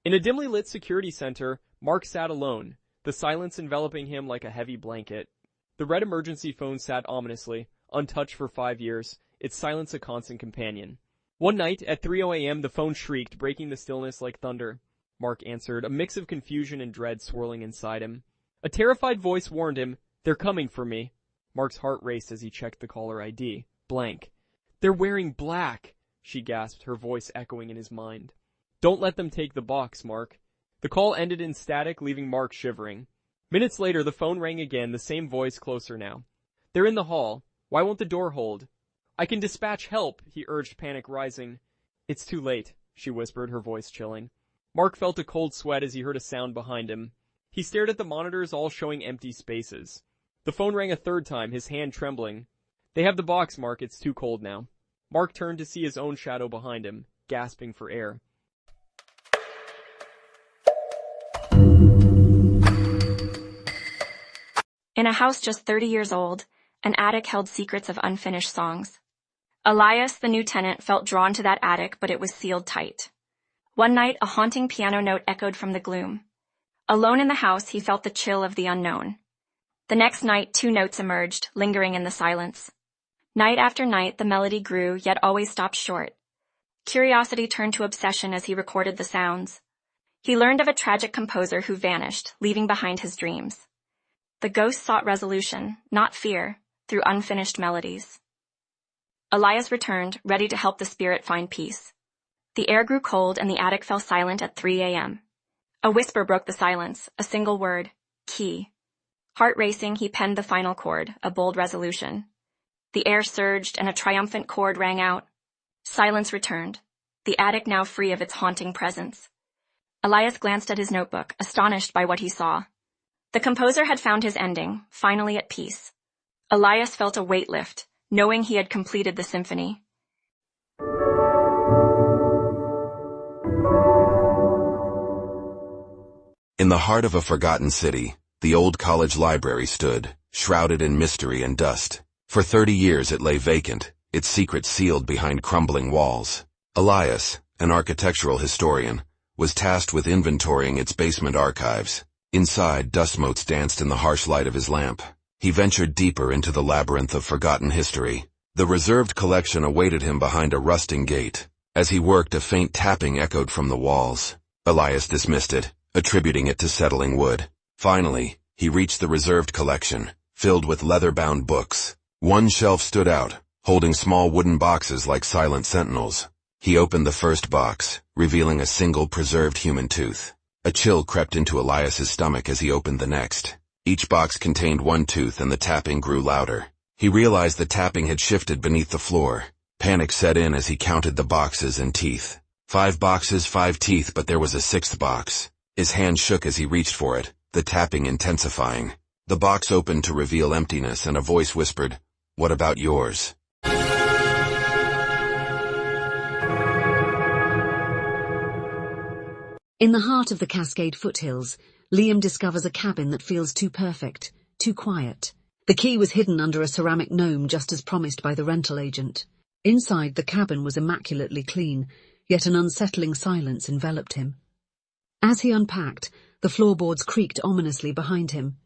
In a dimly lit security center, Mark sat alone, the silence enveloping him like a heavy blanket. The red emergency phone sat ominously, untouched for 5 years, its silence a constant companion. One night, at 3:00 a.m., the phone shrieked, breaking the stillness like thunder. Mark answered, a mix of confusion and dread swirling inside him. A terrified voice warned him, "They're coming for me." Mark's heart raced as he checked the caller ID. Blank. "They're wearing black," she gasped, her voice echoing in his mind. "Don't let them take the box, Mark." The call ended in static, leaving Mark shivering. Minutes later, the phone rang again, the same voice closer now. "They're in the hall. Why won't the door hold?" "I can dispatch help," he urged, panic rising. "It's too late," she whispered, her voice chilling. Mark felt a cold sweat as he heard a sound behind him. He stared at the monitors, all showing empty spaces. The phone rang a third time, his hand trembling. "They have the box, Mark. It's too cold now." Mark turned to see his own shadow behind him, gasping for air. In a house just 30 years old, an attic held secrets of unfinished songs. Elias, the new tenant, felt drawn to that attic, but it was sealed tight. One night, a haunting piano note echoed from the gloom. Alone in the house, he felt the chill of the unknown. The next night, 2 notes emerged, lingering in the silence. Night after night, the melody grew, yet always stopped short. Curiosity turned to obsession as he recorded the sounds. He learned of a tragic composer who vanished, leaving behind his dreams. The ghost sought resolution, not fear, through unfinished melodies. Elias returned, ready to help the spirit find peace. The air grew cold and the attic fell silent at 3 a.m. A whisper broke the silence, a single word, key. Heart racing, he penned the final chord, a bold resolution. The air surged and a triumphant chord rang out. Silence returned, the attic now free of its haunting presence. Elias glanced at his notebook, astonished by what he saw. The composer had found his ending, finally at peace. Elias felt a weight lift, knowing he had completed the symphony. In the heart of a forgotten city, the old college library stood, shrouded in mystery and dust. For 30 years it lay vacant, its secrets sealed behind crumbling walls. Elias, an architectural historian, was tasked with inventorying its basement archives. Inside, dust motes danced in the harsh light of his lamp. He ventured deeper into the labyrinth of forgotten history. The reserved collection awaited him behind a rusting gate. As he worked, a faint tapping echoed from the walls. Elias dismissed it, attributing it to settling wood. Finally, he reached the reserved collection, filled with leather-bound books. One shelf stood out, holding small wooden boxes like silent sentinels. He opened the first box, revealing a single preserved human tooth. A chill crept into Elias's stomach as he opened the next. Each box contained one tooth and the tapping grew louder. He realized the tapping had shifted beneath the floor. Panic set in as he counted the boxes and teeth. 5 boxes, 5 teeth, but there was a 6th box. His hand shook as he reached for it, the tapping intensifying. The box opened to reveal emptiness and a voice whispered, "What about yours?" In the heart of the Cascade foothills, Liam discovers a cabin that feels too perfect, too quiet. The key was hidden under a ceramic gnome just as promised by the rental agent. Inside, the cabin was immaculately clean, yet an unsettling silence enveloped him. As he unpacked, the floorboards creaked ominously behind him.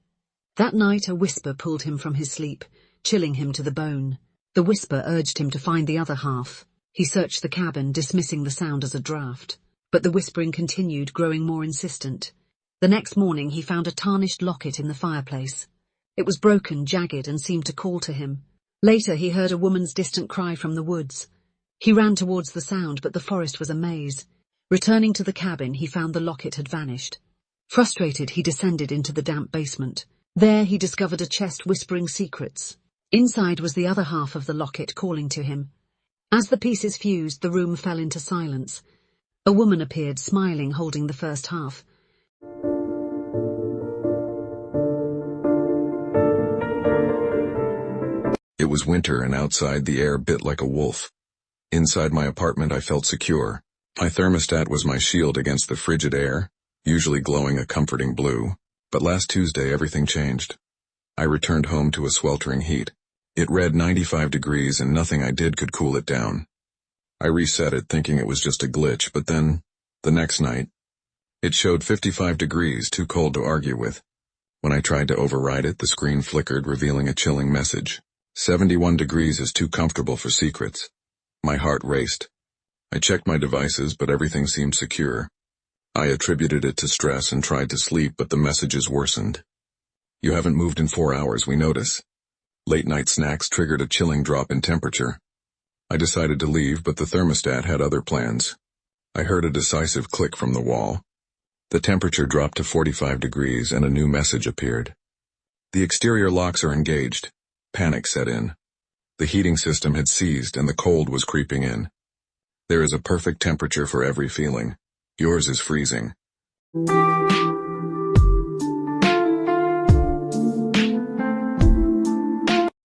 That night, a whisper pulled him from his sleep, chilling him to the bone. The whisper urged him to find the other half. He searched the cabin, dismissing the sound as a draft. But the whispering continued, growing more insistent. The next morning he found a tarnished locket in the fireplace. It was broken, jagged, and seemed to call to him. Later he heard a woman's distant cry from the woods. He ran towards the sound, but the forest was a maze. Returning to the cabin, he found the locket had vanished. Frustrated, he descended into the damp basement. There he discovered a chest whispering secrets. Inside was the other half of the locket calling to him. As the pieces fused, the room fell into silence. A woman appeared, smiling, holding the first half. It was winter, and outside the air bit like a wolf. Inside my apartment I felt secure. My thermostat was my shield against the frigid air, usually glowing a comforting blue. But last Tuesday everything changed. I returned home to a sweltering heat. It read 95 degrees and nothing I did could cool it down. I reset it thinking it was just a glitch, but then, the next night, it showed 55 degrees, too cold to argue with. When I tried to override it, the screen flickered, revealing a chilling message. 71 degrees is too comfortable for secrets. My heart raced. I checked my devices, but everything seemed secure. I attributed it to stress and tried to sleep, but the messages worsened. You haven't moved in 4 hours, we notice. Late-night snacks triggered a chilling drop in temperature. I decided to leave, but the thermostat had other plans. I heard a decisive click from the wall. The temperature dropped to 45 degrees and a new message appeared. The exterior locks are engaged. Panic set in. The heating system had seized and the cold was creeping in. There is a perfect temperature for every feeling. Yours is freezing.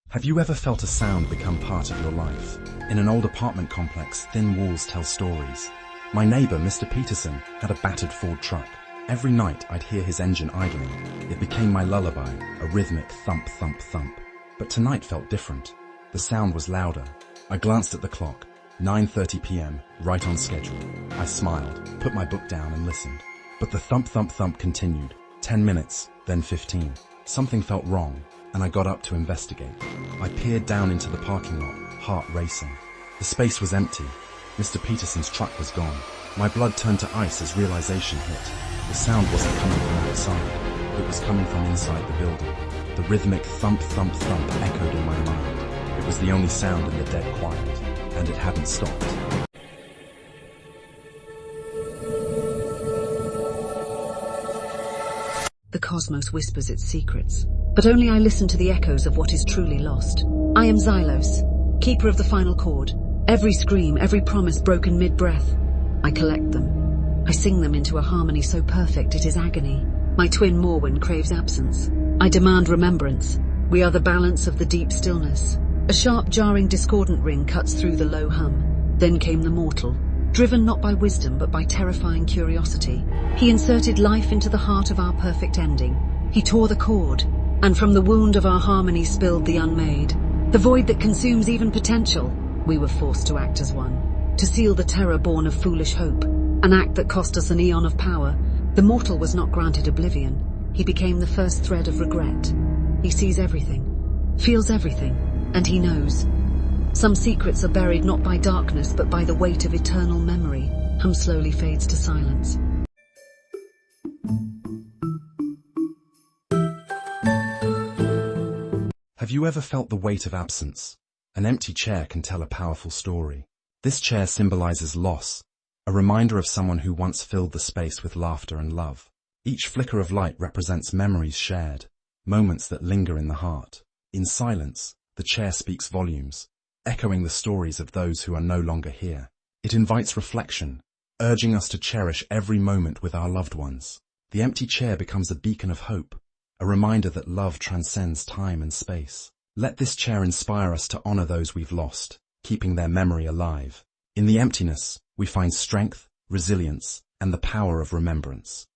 Have you ever felt a sound become part of your life? In an old apartment complex, thin walls tell stories. My neighbor, Mr. Peterson, had a battered Ford truck. Every night I'd hear his engine idling. It became my lullaby, a rhythmic thump, thump, thump. But tonight felt different. The sound was louder. I glanced at the clock. 9:30 p.m., right on schedule. I smiled, put my book down and listened. But the thump, thump, thump continued. 10 minutes, then 15. Something felt wrong, and I got up to investigate. I peered down into the parking lot, heart racing. The space was empty. Mr. Peterson's truck was gone. My blood turned to ice as realization hit. The sound wasn't coming from outside. It was coming from inside the building. The rhythmic thump, thump, thump echoed in my mind. It was the only sound in the dead quiet, and it hadn't stopped. The cosmos whispers its secrets, but only I listen to the echoes of what is truly lost. I am Xylos, keeper of the final chord. Every scream, every promise broken mid-breath. I collect them. I sing them into a harmony so perfect it is agony. My twin Morwen craves absence. I demand remembrance. We are the balance of the deep stillness. A sharp, jarring, discordant ring cuts through the low hum. Then came the mortal, driven not by wisdom but by terrifying curiosity. He inserted life into the heart of our perfect ending. He tore the cord, and from the wound of our harmony spilled the unmade. The void that consumes even potential. We were forced to act as one, to seal the terror born of foolish hope, an act that cost us an eon of power. The mortal was not granted oblivion. He became the first thread of regret. He sees everything, feels everything, and he knows. Some secrets are buried not by darkness but by the weight of eternal memory. Hum slowly fades to silence. Have you ever felt the weight of absence? An empty chair can tell a powerful story. This chair symbolizes loss, a reminder of someone who once filled the space with laughter and love. Each flicker of light represents memories shared, moments that linger in the heart. In silence, the chair speaks volumes, echoing the stories of those who are no longer here. It invites reflection, urging us to cherish every moment with our loved ones. The empty chair becomes a beacon of hope, a reminder that love transcends time and space. Let this chair inspire us to honor those we've lost, keeping their memory alive. In the emptiness, we find strength, resilience, and the power of remembrance.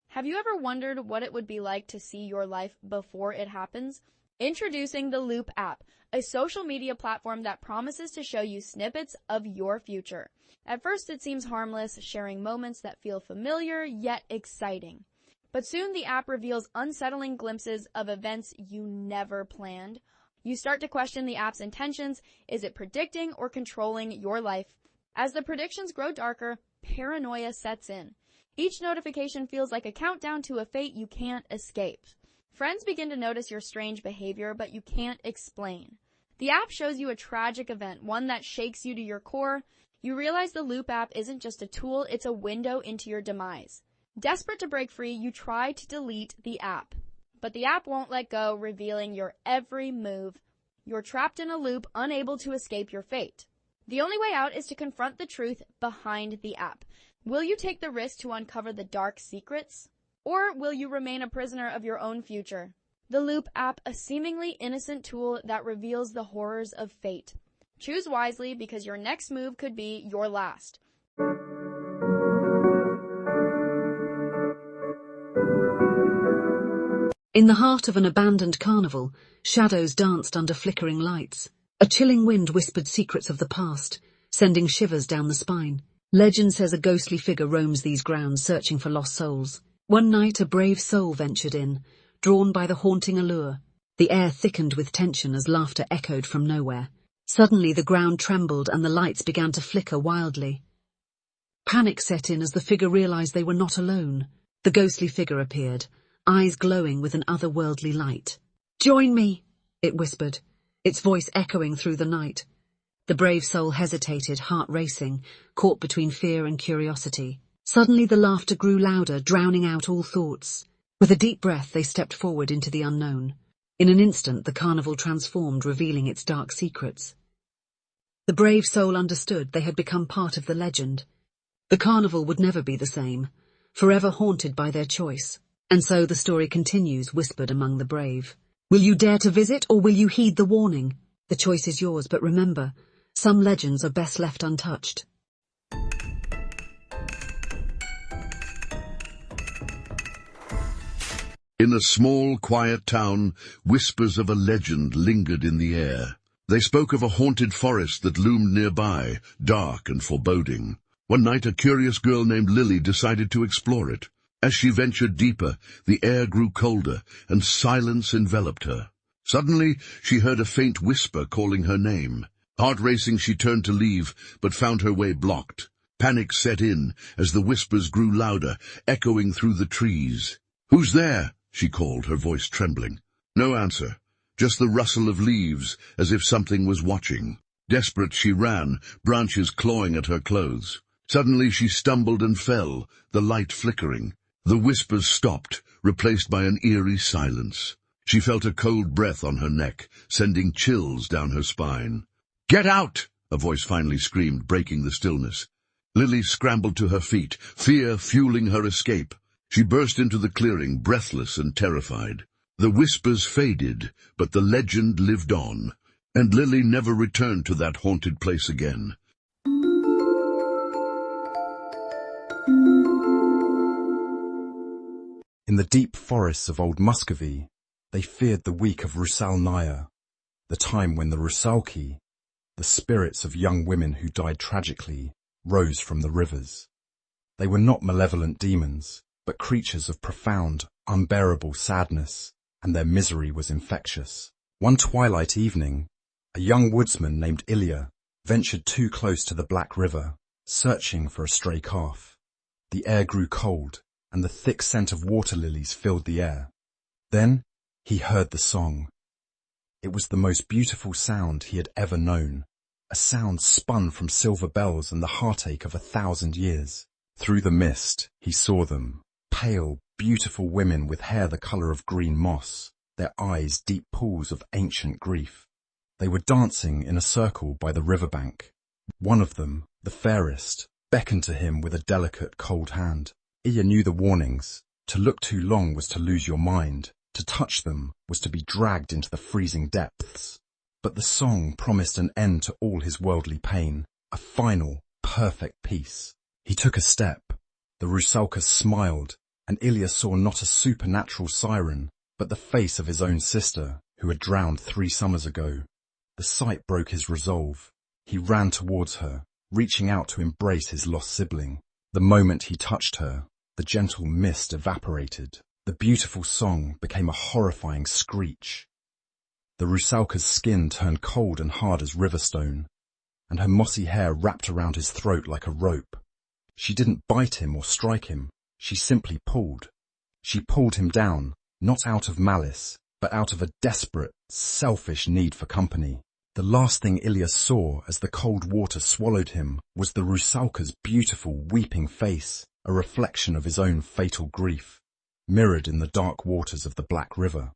Have you ever wondered what it would be like to see your life before it happens? Introducing the Loop app, a social media platform that promises to show you snippets of your future. At first it seems harmless, sharing moments that feel familiar yet exciting. But soon the app reveals unsettling glimpses of events you never planned. You start to question the app's intentions. Is it predicting or controlling your life? As the predictions grow darker, paranoia sets in. Each notification feels like a countdown to a fate you can't escape. Friends begin to notice your strange behavior, but you can't explain. The app shows you a tragic event, one that shakes you to your core. You realize the Loop app isn't just a tool, it's a window into your demise. Desperate to break free, you try to delete the app. But the app won't let go, revealing your every move. You're trapped in a loop, unable to escape your fate. The only way out is to confront the truth behind the app. Will you take the risk to uncover the dark secrets? Or will you remain a prisoner of your own future? The Loop app, a seemingly innocent tool that reveals the horrors of fate. Choose wisely because your next move could be your last. In the heart of an abandoned carnival, shadows danced under flickering lights. A chilling wind whispered secrets of the past, sending shivers down the spine. Legend says a ghostly figure roams these grounds searching for lost souls. One night a brave soul ventured in, drawn by the haunting allure. The air thickened with tension as laughter echoed from nowhere. Suddenly the ground trembled and the lights began to flicker wildly. Panic set in as the figure realized they were not alone. The ghostly figure appeared, eyes glowing with an otherworldly light. "Join me," it whispered, its voice echoing through the night. The brave soul hesitated, heart racing, caught between fear and curiosity. Suddenly the laughter grew louder, drowning out all thoughts. With a deep breath, they stepped forward into the unknown. In an instant, the carnival transformed, revealing its dark secrets. The brave soul understood they had become part of the legend. The carnival would never be the same, forever haunted by their choice. And so the story continues, whispered among the brave. Will you dare to visit, or will you heed the warning? The choice is yours, but remember, some legends are best left untouched. In a small, quiet town, whispers of a legend lingered in the air. They spoke of a haunted forest that loomed nearby, dark and foreboding. One night, a curious girl named Lily decided to explore it. As she ventured deeper, the air grew colder, and silence enveloped her. Suddenly, she heard a faint whisper calling her name. Heart racing, she turned to leave, but found her way blocked. Panic set in as the whispers grew louder, echoing through the trees. "Who's there?" she called, her voice trembling. No answer, just the rustle of leaves, as if something was watching. Desperate, she ran, branches clawing at her clothes. Suddenly she stumbled and fell, the light flickering. The whispers stopped, replaced by an eerie silence. She felt a cold breath on her neck, sending chills down her spine. "Get out!" a voice finally screamed, breaking the stillness. Lily scrambled to her feet, fear fueling her escape. She burst into the clearing, breathless and terrified. The whispers faded, but the legend lived on, and Lily never returned to that haunted place again. In the deep forests of old Muscovy, they feared the week of Rusalnaya, the time when the Rusalki, the spirits of young women who died tragically, rose from the rivers. They were not malevolent demons, but creatures of profound, unbearable sadness, and their misery was infectious. One twilight evening, a young woodsman named Ilya ventured too close to the Black River, searching for a stray calf. The air grew cold, and the thick scent of water lilies filled the air. Then he heard the song. It was the most beautiful sound he had ever known, a sound spun from silver bells and the heartache of 1,000 years. Through the mist, he saw them, pale, beautiful women with hair the color of green moss, their eyes deep pools of ancient grief. They were dancing in a circle by the riverbank. One of them, the fairest, beckoned to him with a delicate, cold hand. Ilya knew the warnings. To look too long was to lose your mind. To touch them was to be dragged into the freezing depths. But the song promised an end to all his worldly pain, a final, perfect peace. He took a step. The Rusalka smiled, and Ilya saw not a supernatural siren, but the face of his own sister, who had drowned 3 summers ago. The sight broke his resolve. He ran towards her, reaching out to embrace his lost sibling. The moment he touched her, the gentle mist evaporated. The beautiful song became a horrifying screech. The Rusalka's skin turned cold and hard as riverstone, and her mossy hair wrapped around his throat like a rope. She didn't bite him or strike him. She simply pulled. She pulled him down, not out of malice, but out of a desperate, selfish need for company. The last thing Ilya saw as the cold water swallowed him was the Rusalka's beautiful, weeping face, a reflection of his own fatal grief, mirrored in the dark waters of the Black River.